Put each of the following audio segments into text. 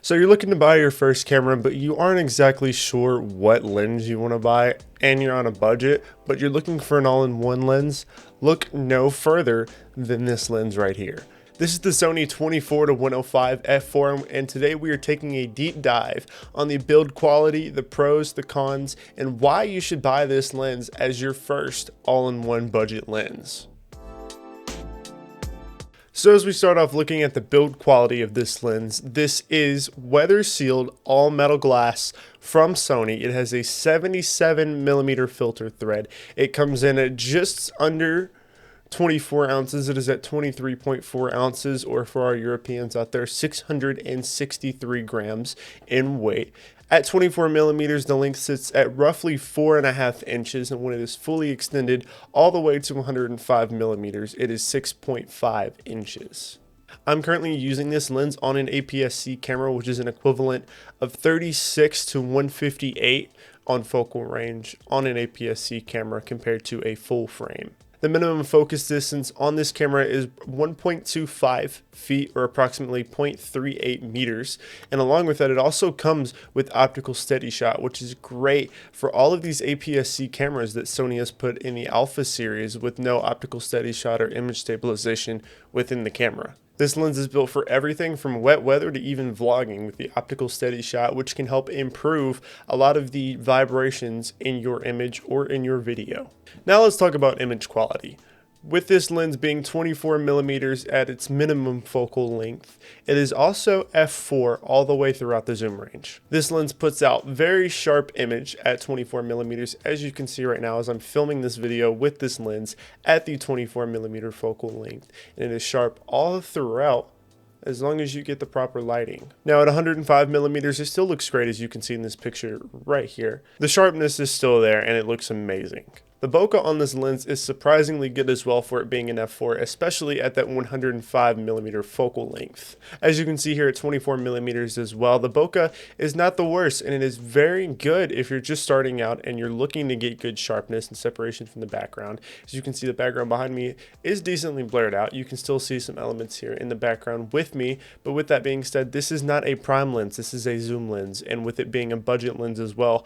So you're looking to buy your first camera, but you aren't exactly sure what lens you want to buy, and you're on a budget, but you're looking for an all-in-one lens. Look no further than this lens right here. This is the Sony 24-105 f4, and today we are taking a deep dive on the build quality, the pros, the cons, and why you should buy this lens as your first all-in-one budget lens. So as we start off looking at the build quality of this lens, this is weather sealed all metal glass from Sony. It has a 77mm filter thread. It comes in at just under 24 ounces. It is at 23.4 ounces, or for our Europeans out there, 663 grams in weight. At 24 millimeters, the length sits at roughly 4.5 inches, and when it is fully extended all the way to 105 millimeters, it is 6.5 inches. I'm currently using this lens on an APS-C camera, which is an equivalent of 36 to 158 on focal range on an APS-C camera compared to a full frame. The minimum focus distance on this camera is 1.25 feet, or approximately 0.38 meters. And along with that, it also comes with optical steady shot, which is great for all of these APS-C cameras that Sony has put in the Alpha series with no optical steady shot or image stabilization within the camera. This lens is built for everything from wet weather to even vlogging with the optical steady shot, which can help improve a lot of the vibrations in your image or in your video. Now let's talk about image quality. With this lens being 24 millimeters at its minimum focal length, it is also f4 all the way throughout the zoom range. This lens puts out very sharp image at 24 millimeters, as you can see right now as I'm filming this video with this lens at the 24 millimeter focal length, and it is sharp all throughout as long as you get the proper lighting. Now at 105 millimeters, it still looks great, as you can see in this picture right here. The sharpness is still there and it looks amazing. The bokeh on this lens is surprisingly good as well for it being an f4, especially at that 105 millimeter focal length. As you can see here at 24 millimeters as well, the bokeh is not the worst, and it is very good if you're just starting out and you're looking to get good sharpness and separation from the background. As you can see, the background behind me is decently blurred out. You can still see some elements here in the background with me, but with that being said, this is not a prime lens, this is a zoom lens, and with it being a budget lens as well,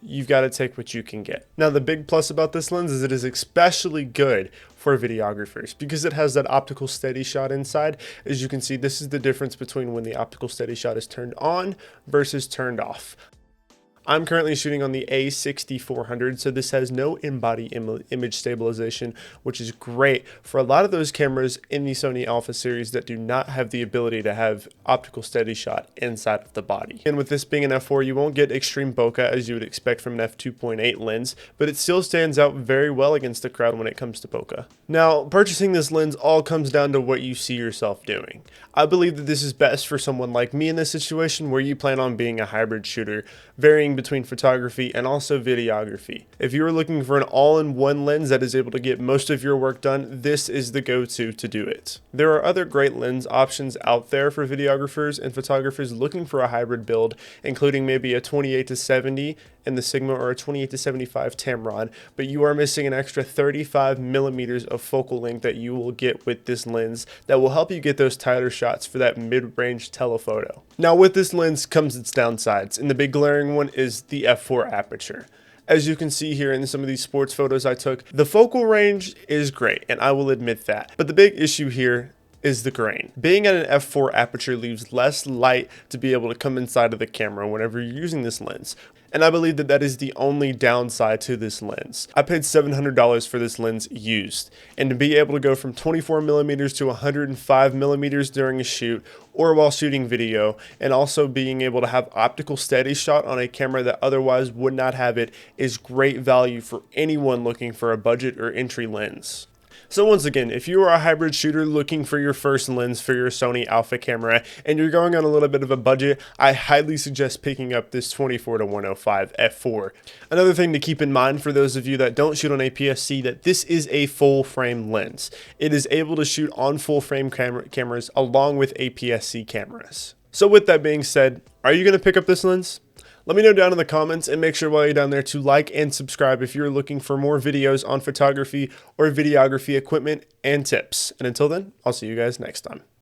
you've got to take what you can get. Now, the big plus about this lens is it is especially good for videographers because it has that optical steady shot inside. As you can see, this is the difference between when the optical steady shot is turned on versus turned off. I'm currently shooting on the A6400, so this has no in-body image stabilization, which is great for a lot of those cameras in the Sony Alpha series that do not have the ability to have optical steady shot inside of the body. And with this being an f4, you won't get extreme bokeh as you would expect from an f2.8 lens, but it still stands out very well against the crowd when it comes to bokeh. Now, purchasing this lens all comes down to what you see yourself doing. I believe that this is best for someone like me in this situation where you plan on being a hybrid shooter, varying between photography and also videography. If you are looking for an all-in-one lens that is able to get most of your work done, this is the go-to to do it. There are other great lens options out there for videographers and photographers looking for a hybrid build, including maybe a 28-70 in the Sigma or a 28-75 Tamron, but you are missing an extra 35 millimeters of focal length that you will get with this lens that will help you get those tighter shots for that mid-range telephoto. Now with this lens comes its downsides, and the big glaring one is the f4 aperture. As you can see here in some of these sports photos I took, the focal range is great, and I will admit that. But the big issue here is the grain. Being at an f4 aperture leaves less light to be able to come inside of the camera whenever you're using this lens. And I believe that that is the only downside to this lens. I paid $700 for this lens used, and to be able to go from 24 millimeters to 105 millimeters during a shoot or while shooting video, and also being able to have optical steady shot on a camera that otherwise would not have it, is great value for anyone looking for a budget or entry lens. So once again, if you are a hybrid shooter looking for your first lens for your Sony Alpha camera and you're going on a little bit of a budget, I highly suggest picking up this 24-105 f4. Another thing to keep in mind for those of you that don't shoot on APS-C, that this is a full frame lens. It is able to shoot on full frame cameras along with APS-C cameras. So with that being said, are you going to pick up this lens? Let me know down in the comments, and make sure while you're down there to like and subscribe if you're looking for more videos on photography or videography equipment and tips. And until then, I'll see you guys next time.